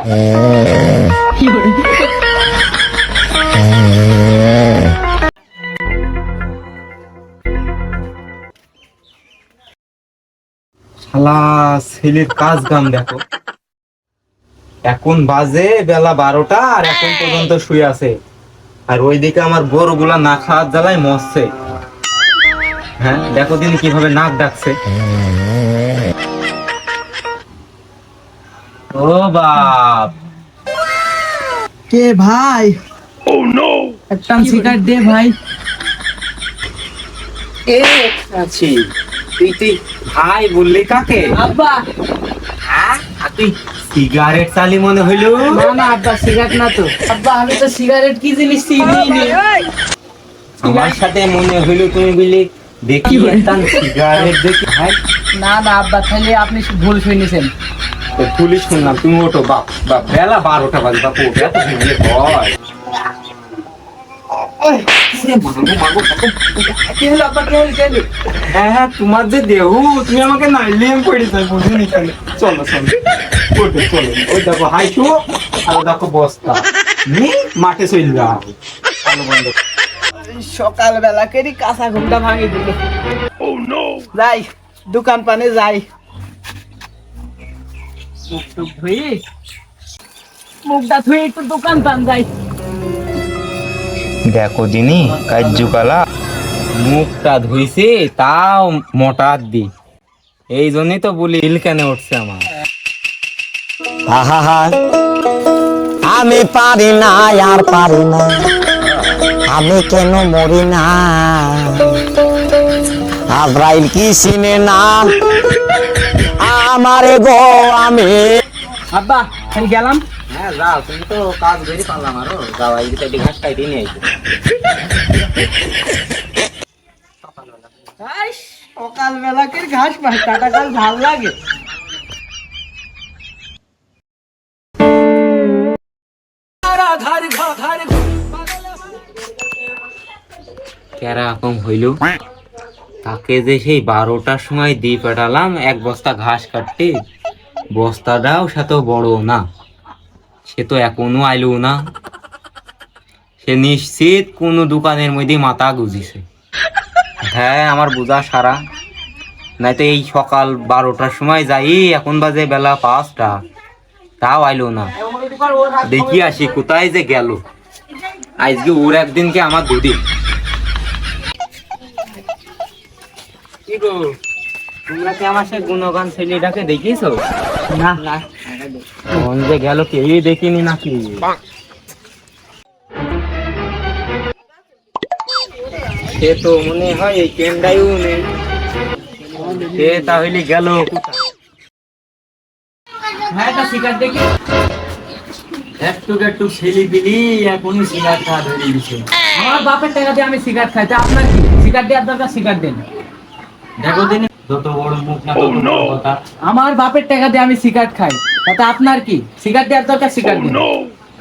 শালা ছেলের কাজ কাম দেখো, এখন বাজে বেলা 12টা আর এখন পর্যন্ত শুয়ে আছে। আর ওইদিকে আমার গরুগুলা না খাওয়ার জ্বালায় মরছে। হ্যাঁ দেখো দিন কিভাবে নাক ডাকছে। ও বাপ, কে ভাই? একটা সিগারেট দে ভাই। কে আছি? তুই ভাই বললি কাকে? আব্বা। হ্যাঁ তুই সিগারেট চালি মনে হইল? না না আব্বা, সিগারেট না তো আব্বা, আমি তো সিগারেট কি জিনিস চিনি নি। আমার সাথে মনে হইল তুমি বলি দেখি একটা সিগারেট দেখি। ভাই না না আব্বা, তাহলে আপনি ভুল শুনেছেন। তো পুলিশ শুনলাম, তুমি ওঠো। বাপ বাপ, বেলা 12টা বাজে, বাপ ওঠে এত ভিড়ে ভয়। কি হলো আব্বা, কি হলো? হ্যাঁ তোমার যে দেহু, তুমি আমাকে নাইলিয়াম করে চাই বুঝিনি কেন। চলো চলো ওঠো, চলো। ওই দেখো হাইটু আর দেখো বস্তা নিয়ে মাঠে চললাম। সকাল বেলা কেরি কাঁচা ঘুমটা ভাঙি দিল। যাই দোকান পানে যাই, মুখটা ধুয়ে একটু দোকান পান যাই। দেখো দিনি কাজ্যুকালা মুখটা ধুইছে, তাও মোটা দি। এই জন্যই তো বলি হিল কেন উঠছে আমার। আমি পারি না আর পারি না, আমি কেন মরি না, আজরাইল কি চিনে না আমারে গো। আমি আব্বা খালি গেলাম। হ্যাঁ যাও, তুমি তো কাজ বেরি পারলাম। আরো যাও, এই সাইডে ঘাস কাটি নিয়ে আইছো। সকাল বেলা কে ঘাস পাই, কাটা ঘাস ভাল লাগে। কেরকম হইল তাকে যে সেই 12টার সময় দিয়ে পাঠালাম এক বস্তা ঘাস কাটতে, বস্তাটাও সাথে বড় না, সে তো এখনো আইলো না। সে নিশ্চিত কোনো দোকানের মধ্যে মাথা গুজিছে। হ্যাঁ আমার বোঝা সারা, নাই তো এই সকাল 12টার সময় যাই, এখন বাজে বেলা 5টা, তাও আইলো না। দেখি আসি কোথায় যে গেল। আজকে ওর একদিনকে আমার দুদিন। কি গো, তোমরা কি আমার সে গুণগান ছেলেটাকে দেখিয়েছো? না কোন যে গেল কেউ দেখিনি নাকি? সে তো মনে হয় এই কেন্দ্রায়ও নেই। সে তাহলে গেল কোথায়? হ্যাঁ একটা সিগারেট দেখি। একটু একটু ছেলে দিলি এখনই সিগারেট খাওয়া ধরে দিচ্ছে। আমার বাপের টাকা দিয়ে আমি সিগারেট খাই, তা আপনার কি? সিগারেট দেওয়ার দরকার, সিগারেট দেন। দেখো দিন যত বড় মুখ না তত বড় কথা। আমার বাপের টাকা দিয়ে আমি সিগারেট খাই, তাতে আপনার কি? সিগারেট দেওয়ার দরকার, সিগারেট দেন।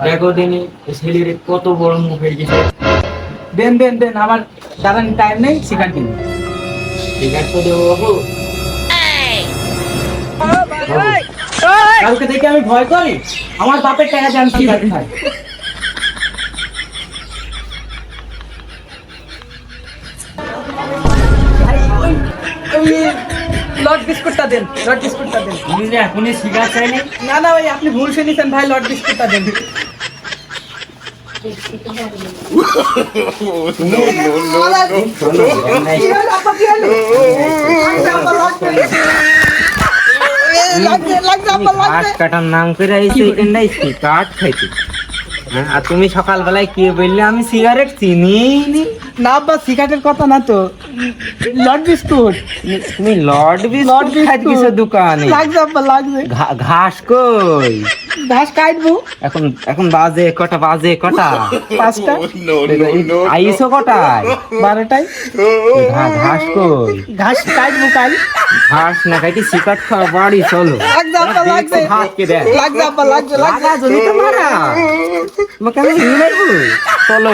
দেখো দিন ছেলের কত বড় মুখ হয়ে গেছে। দেন দেন দেন, আমার দাঁড়ান টাইম নেই, সিগারেট দিন। সিগারেট তো দেবো বাবু। কালকে থেকে আমি ভয় করি, আমার বাপের টাকা দিয়ে আমি সিগারেট খাই। লট বিস্কুটটা দেন, লট বিস্কুটটা দেন। তুমি যে এখনই সিগারেট চাইনি? না না ভাই, আপনি ভুল শুনেছেন ভাই, লট বিস্কুটটা দেন। ঘাস কাটার নাম করে আইছে এখানটাই কাঠ খাইতে। হ্যাঁ, আর তুমি সকালবেলায় কি বললে আমি সিগারেট চিনি? না বা সিগারেটের কথা না তো, লট বিস্কুট। তুমি লর্ড বিস্কুট খাইতে গেছো দোকানে? লাগছে আব্বা, লাগছে। ঘাস কই? ঘাস কাটবো। এখন এখন বাজে কটা? বাজে কটা? 5টা। আইসো কটায়? 12টায়। ঘাস কই? ঘাস কাটবো কাল। ঘাস না খাইতে সিগারেট খাওয়া বাড়ি চলো। লাগছে আব্বা, লাগছে। হাতকে দেখ। লাগছে আব্বা, লাগছে, লাগছে। লাগা যদি তো মারা। তোমাকে আমি নিয়ে যাবো। চলো।